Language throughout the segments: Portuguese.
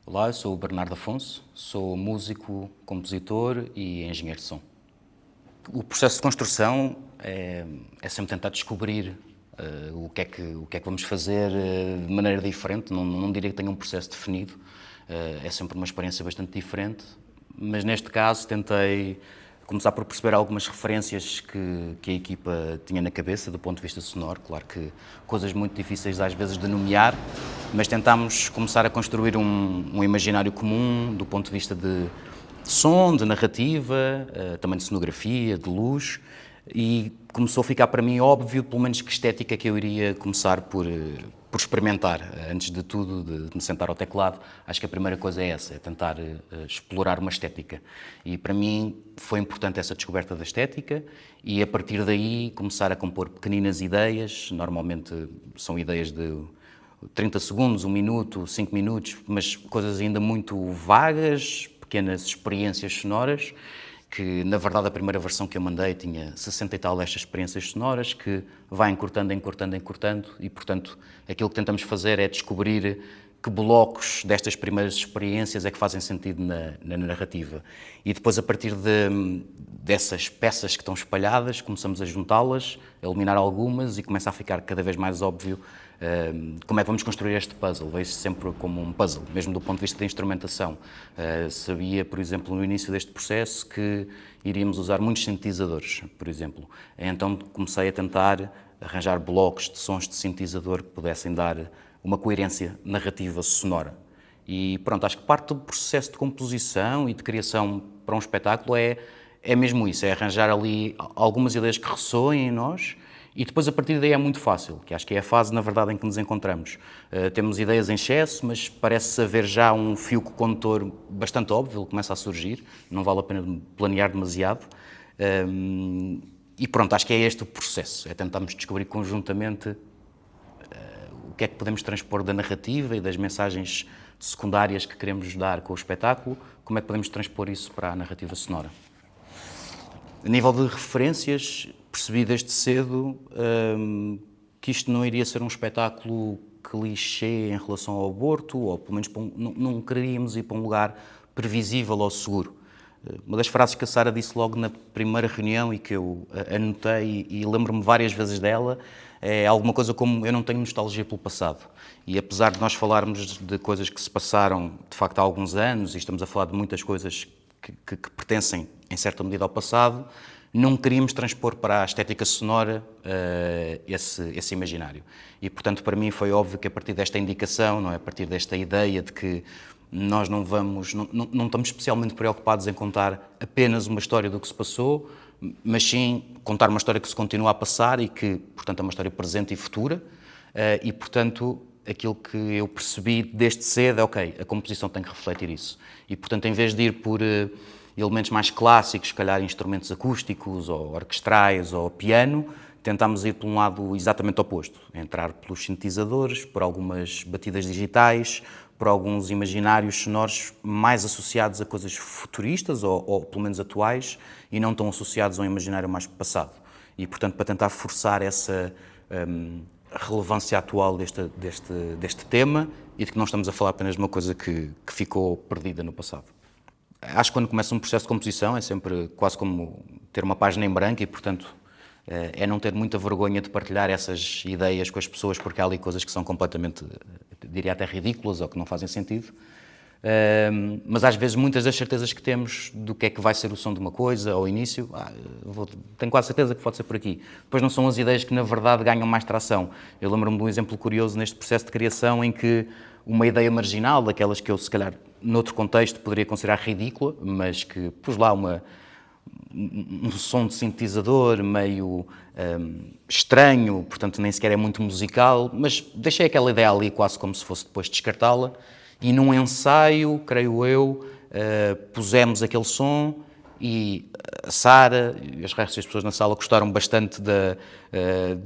Olá, eu sou o Bernardo Afonso, sou músico, compositor e engenheiro de som. O processo de construção é sempre tentar descobrir o que é que vamos fazer de maneira diferente. Não diria que tenha um processo definido, é sempre uma experiência bastante diferente, mas neste caso tentei começar por perceber algumas referências que a equipa tinha na cabeça do ponto de vista sonoro. Claro que coisas muito difíceis às vezes de nomear, mas tentámos começar a construir um imaginário comum do ponto de vista de som, de narrativa, também de cenografia, de luz, e começou a ficar para mim óbvio, pelo menos, que estética que eu iria começar por experimentar. Antes de tudo, de me sentar ao teclado, acho que a primeira coisa é essa, é tentar explorar uma estética. E para mim foi importante essa descoberta da estética e a partir daí começar a compor pequeninas ideias, normalmente são ideias de 30 segundos, 1 minuto, 5 minutos, mas coisas ainda muito vagas, pequenas experiências sonoras, que na verdade a primeira versão que eu mandei tinha 60 e tal destas experiências sonoras, que vai encurtando e portanto aquilo que tentamos fazer é descobrir que blocos destas primeiras experiências é que fazem sentido na narrativa. E depois, a partir dessas peças que estão espalhadas, começamos a juntá-las, a eliminar algumas e começa a ficar cada vez mais óbvio como é que vamos construir este puzzle. Vejo sempre como um puzzle, mesmo do ponto de vista da instrumentação. Sabia, por exemplo, no início deste processo que iríamos usar muitos sintetizadores, por exemplo. Então comecei a tentar arranjar blocos de sons de sintetizador que pudessem dar uma coerência narrativa sonora. E pronto, acho que parte do processo de composição e de criação para um espetáculo é mesmo isso, é arranjar ali algumas ideias que ressoem em nós e depois a partir daí é muito fácil, que acho que é a fase na verdade em que nos encontramos. Temos ideias em excesso, mas parece haver já um fio condutor bastante óbvio, ele começa a surgir, não vale a pena planear demasiado. E pronto, acho que é este o processo, é tentarmos descobrir conjuntamente o que é que podemos transpor da narrativa e das mensagens secundárias que queremos dar com o espetáculo, como é que podemos transpor isso para a narrativa sonora. A nível de referências, percebi desde cedo que isto não iria ser um espetáculo clichê em relação ao aborto, ou pelo menos não queríamos ir para um lugar previsível ou seguro. Uma das frases que a Sara disse logo na primeira reunião e que eu anotei e lembro-me várias vezes dela é alguma coisa como: eu não tenho nostalgia pelo passado. E apesar de nós falarmos de coisas que se passaram de facto há alguns anos e estamos a falar de muitas coisas que pertencem em certa medida ao passado, não queríamos transpor para a estética sonora esse imaginário. E portanto para mim foi óbvio que a partir desta indicação, não é? A partir desta ideia de que nós não estamos especialmente preocupados em contar apenas uma história do que se passou, mas sim contar uma história que se continua a passar e que, portanto, é uma história presente e futura. E, portanto, aquilo que eu percebi desde cedo é, ok, a composição tem que refletir isso. E, portanto, em vez de ir por elementos mais clássicos, se calhar instrumentos acústicos ou orquestrais ou piano, tentámos ir por um lado exatamente oposto, entrar pelos sintetizadores, por algumas batidas digitais, por alguns imaginários sonoros mais associados a coisas futuristas ou pelo menos atuais e não tão associados a um imaginário mais passado. E, portanto, para tentar forçar essa relevância atual deste tema e de que não estamos a falar apenas de uma coisa que ficou perdida no passado. Acho que quando começa um processo de composição é sempre quase como ter uma página em branco e, portanto, é não ter muita vergonha de partilhar essas ideias com as pessoas, porque há ali coisas que são completamente, diria até ridículas ou que não fazem sentido. Mas às vezes muitas das certezas que temos do que é que vai ser o som de uma coisa ao início, tenho quase certeza que pode ser por aqui. Depois não são as ideias que na verdade ganham mais tração. Eu lembro-me de um exemplo curioso neste processo de criação em que uma ideia marginal, daquelas que eu se calhar noutro contexto poderia considerar ridícula, mas que pus lá um som de sintetizador meio estranho, portanto nem sequer é muito musical, mas deixei aquela ideia ali quase como se fosse depois descartá-la e num ensaio, creio eu, pusemos aquele som e a Sara e as restas das pessoas na sala gostaram bastante de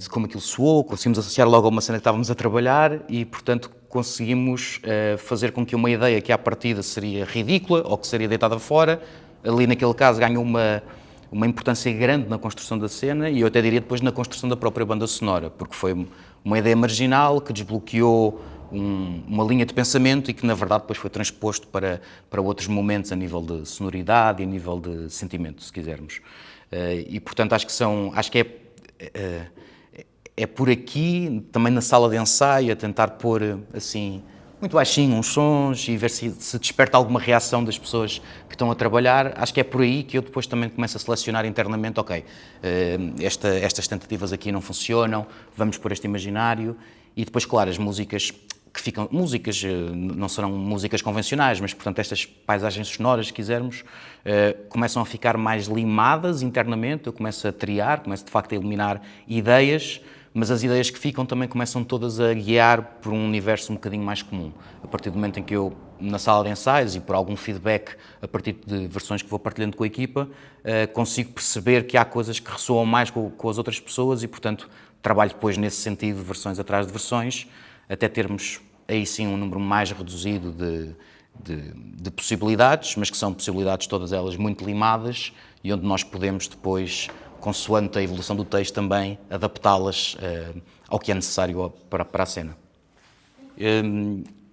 como aquilo soou, conseguimos associar logo a uma cena que estávamos a trabalhar e, portanto, conseguimos fazer com que uma ideia que à partida seria ridícula ou que seria deitada fora, ali naquele caso ganhou uma importância grande na construção da cena e eu até diria depois na construção da própria banda sonora, porque foi uma ideia marginal que desbloqueou uma linha de pensamento e que na verdade depois foi transposto para outros momentos a nível de sonoridade e a nível de sentimento, se quisermos. E portanto acho que é por aqui, também na sala de ensaio, a tentar pôr assim muito baixinho uns sons e ver se desperta alguma reação das pessoas que estão a trabalhar. Acho que é por aí que eu depois também começo a selecionar internamente, ok, estas tentativas aqui não funcionam, vamos por este imaginário. E depois, claro, as músicas que ficam... Músicas não serão músicas convencionais, mas, portanto, estas paisagens sonoras, se quisermos, começam a ficar mais limadas internamente. Eu começo a triar, começo, de facto, a eliminar ideias, mas as ideias que ficam também começam todas a guiar por um universo um bocadinho mais comum. A partir do momento em que eu, na sala de ensaios e por algum feedback a partir de versões que vou partilhando com a equipa, consigo perceber que há coisas que ressoam mais com as outras pessoas e, portanto, trabalho depois nesse sentido, versões atrás de versões, até termos aí sim um número mais reduzido de possibilidades, mas que são possibilidades todas elas muito limadas e onde nós podemos depois, consoante a evolução do texto também, adaptá-las ao que é necessário para a cena.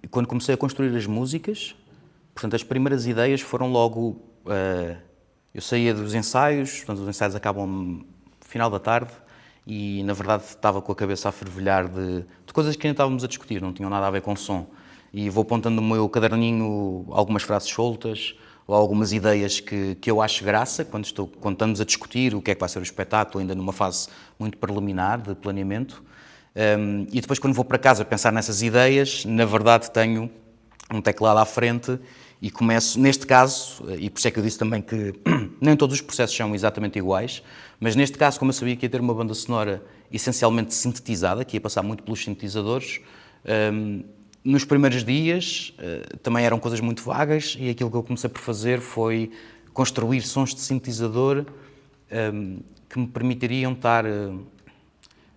Quando comecei a construir as músicas, portanto, as primeiras ideias foram logo... eu saía dos ensaios, portanto, os ensaios acabam no final da tarde, e na verdade estava com a cabeça a fervilhar de coisas que ainda estávamos a discutir, não tinham nada a ver com som. E vou apontando no meu caderninho algumas frases soltas ou algumas ideias que eu acho graça quando estamos a discutir o que é que vai ser o espetáculo, ainda numa fase muito preliminar de planeamento. E depois, quando vou para casa pensar nessas ideias, na verdade tenho um teclado à frente e começo, neste caso, e por isso é que eu disse também que nem todos os processos são exatamente iguais, mas neste caso, como eu sabia que ia ter uma banda sonora essencialmente sintetizada, que ia passar muito pelos sintetizadores, nos primeiros dias também eram coisas muito vagas e aquilo que eu comecei por fazer foi construir sons de sintetizador que me permitiriam estar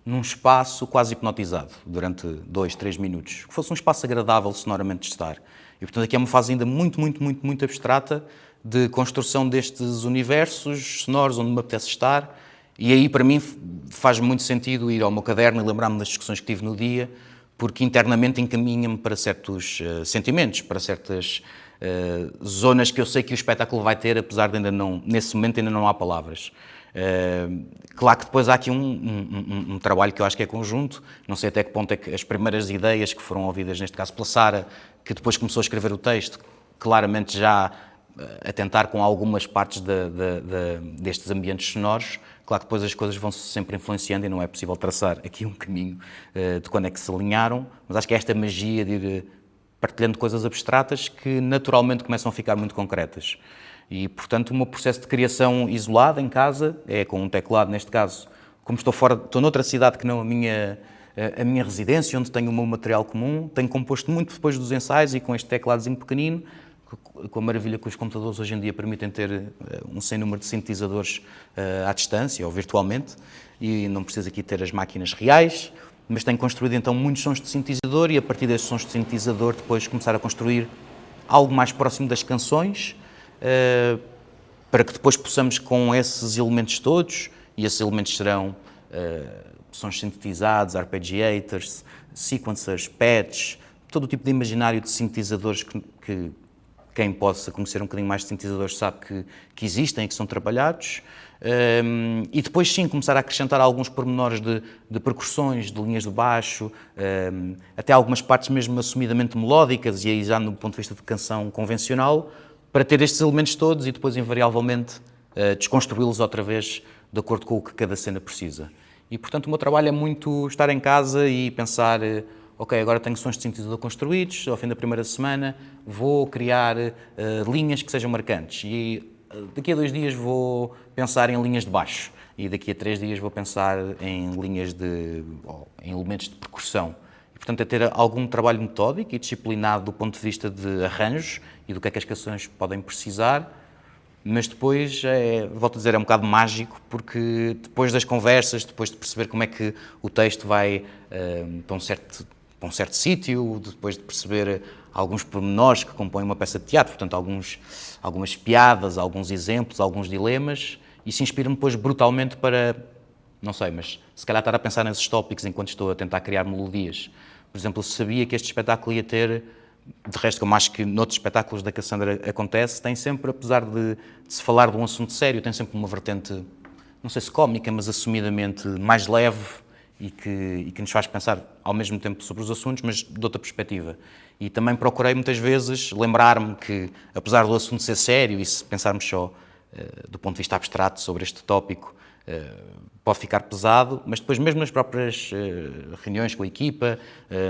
num espaço quase hipnotizado durante 2, 3 minutos, que fosse um espaço agradável sonoramente de estar. E, portanto, aqui é uma fase ainda muito abstrata de construção destes universos sonoros onde me apetece estar. E aí, para mim, faz muito sentido ir ao meu caderno e lembrar-me das discussões que tive no dia, porque internamente encaminha-me para certos sentimentos, para certas zonas que eu sei que o espetáculo vai ter, apesar de ainda não, nesse momento ainda não há palavras. Claro que depois há aqui um trabalho que eu acho que é conjunto, não sei até que ponto é que as primeiras ideias que foram ouvidas, neste caso pela Sara, que depois começou a escrever o texto, claramente já a tentar com algumas partes destes ambientes sonoros, claro que depois as coisas vão-se sempre influenciando e não é possível traçar aqui um caminho de quando é que se alinharam, mas acho que é esta magia de ir partilhando coisas abstratas que naturalmente começam a ficar muito concretas. E, portanto, o meu processo de criação isolado em casa, é com um teclado, neste caso, como estou noutra cidade que não a minha residência, onde tenho o meu material comum, tenho composto muito depois dos ensaios e com este tecladozinho pequenino, com a maravilha que os computadores hoje em dia permitem ter um sem número de sintetizadores à distância ou virtualmente, e não preciso aqui ter as máquinas reais, mas tenho construído então muitos sons de sintetizador e a partir destes sons de sintetizador depois começar a construir algo mais próximo das canções, para que depois possamos com esses elementos todos, e esses elementos serão sons sintetizados, arpeggiators, sequencers, pads, todo o tipo de imaginário de sintetizadores que quem possa conhecer um bocadinho mais de sintetizadores sabe que existem e que são trabalhados. E depois sim começar a acrescentar alguns pormenores de percussões, de linhas de baixo, até algumas partes mesmo assumidamente melódicas e aí já no ponto de vista de canção convencional, para ter estes elementos todos e depois invariavelmente desconstruí-los outra vez de acordo com o que cada cena precisa. E portanto o meu trabalho é muito estar em casa e pensar, ok, agora tenho sons de sintetizador construídos, ao fim da primeira semana vou criar linhas que sejam marcantes e daqui a 2 dias vou pensar em linhas de baixo e daqui a 3 dias vou pensar em linhas em elementos de percussão. E, portanto, é ter algum trabalho metódico e disciplinado do ponto de vista de arranjos e do que é que as canções podem precisar, mas depois, volto a dizer, é um bocado mágico, porque depois das conversas, depois de perceber como é que o texto vai para um certo sítio, depois de perceber alguns pormenores que compõem uma peça de teatro, portanto, algumas piadas, alguns exemplos, alguns dilemas, isso inspira-me depois brutalmente para, não sei, mas se calhar estar a pensar nesses tópicos enquanto estou a tentar criar melodias, Por exemplo, eu sabia que este espetáculo ia ter, de resto, como acho que noutros espetáculos da Cassandra acontece, tem sempre, apesar de se falar de um assunto sério, tem sempre uma vertente, não sei se cómica, mas assumidamente mais leve e que nos faz pensar ao mesmo tempo sobre os assuntos, mas de outra perspectiva. E também procurei muitas vezes lembrar-me que, apesar do assunto ser sério, e se pensarmos só do ponto de vista abstrato sobre este tópico, pode ficar pesado, mas depois mesmo nas próprias reuniões com a equipa,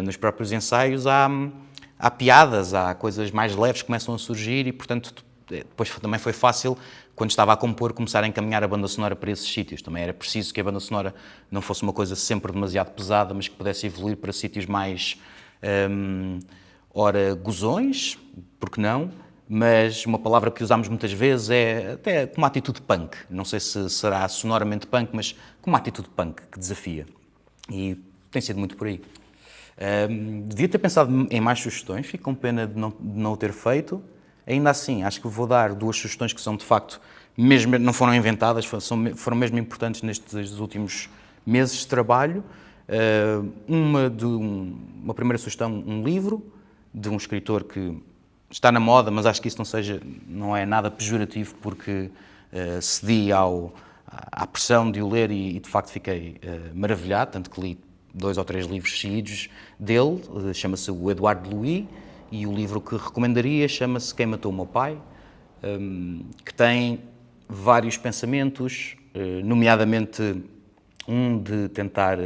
nos próprios ensaios, há piadas, há coisas mais leves que começam a surgir e, portanto, depois também foi fácil, quando estava a compor, começar a encaminhar a banda sonora para esses sítios. Também era preciso que a banda sonora não fosse uma coisa sempre demasiado pesada, mas que pudesse evoluir para sítios mais, ora, gozões, porque não? Mas uma palavra que usamos muitas vezes é até como uma atitude punk. Não sei se será sonoramente punk, mas como uma atitude punk que desafia. E tem sido muito por aí. Devia ter pensado em mais sugestões, fico com pena de não o ter feito. Ainda assim, acho que vou dar 2 sugestões que são, de facto, mesmo, não foram inventadas, foram mesmo importantes nestes últimos meses de trabalho. Uma primeira sugestão, um livro de um escritor que está na moda, mas acho que isso não é nada pejorativo, porque cedi à pressão de o ler e de facto fiquei maravilhado, tanto que li 2 ou 3 livros seguidos dele, chama-se o Eduardo Louis, e o livro que recomendaria chama-se Quem Matou o Meu Pai, que tem vários pensamentos, nomeadamente um de tentar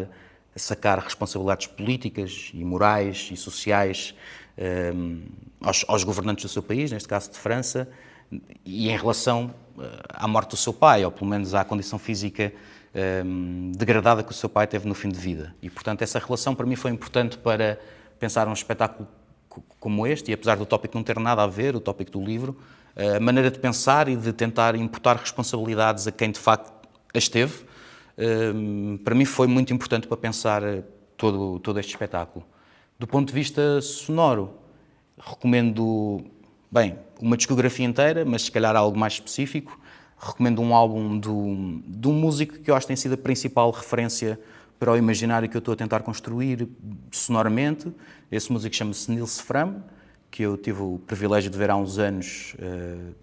sacar responsabilidades políticas e morais e sociais aos governantes do seu país, neste caso de França, e em relação à morte do seu pai, ou pelo menos à condição física degradada que o seu pai teve no fim de vida. E, portanto, essa relação para mim foi importante para pensar um espetáculo como este, e apesar do tópico não ter nada a ver, o tópico do livro, a maneira de pensar e de tentar imputar responsabilidades a quem de facto as teve, para mim foi muito importante para pensar todo este espetáculo. Do ponto de vista sonoro, recomendo, bem, uma discografia inteira, mas se calhar algo mais específico. Recomendo um álbum de um músico que eu acho que tem sido a principal referência para o imaginário que eu estou a tentar construir sonoramente. Esse músico chama-se Nils Fram, que eu tive o privilégio de ver há uns anos,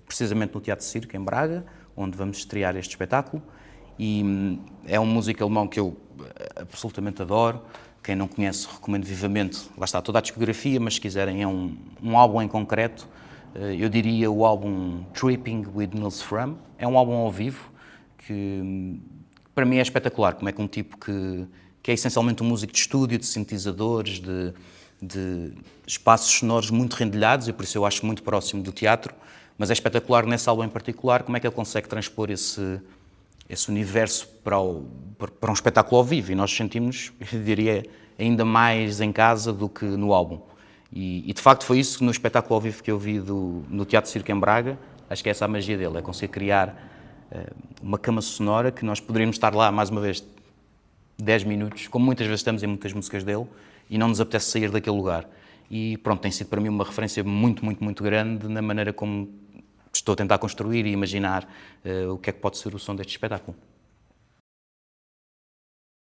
precisamente no Teatro Circo, em Braga, onde vamos estrear este espetáculo. E é um músico alemão que eu absolutamente adoro. Quem não conhece, recomendo vivamente. Lá está toda a discografia, mas se quiserem é um álbum em concreto. Eu diria o álbum Tripping with Nils Fram. É um álbum ao vivo que para mim é espetacular, como é que um tipo que é essencialmente um músico de estúdio, de sintetizadores, de espaços sonoros muito rendilhados, e por isso eu acho muito próximo do teatro, mas é espetacular nesse álbum em particular como é que ele consegue transpor esse universo para um espetáculo ao vivo, e nós sentimos, eu diria, ainda mais em casa do que no álbum. E de facto foi isso no espetáculo ao vivo que eu vi no Teatro Circo em Braga. Acho que é essa a magia dele, é conseguir criar uma cama sonora que nós poderíamos estar lá, mais uma vez, 10 minutos, como muitas vezes estamos em muitas músicas dele, e não nos apetece sair daquele lugar. E pronto, tem sido para mim uma referência muito, muito, muito grande na maneira como estou a tentar construir e imaginar o que é que pode ser o som deste espetáculo.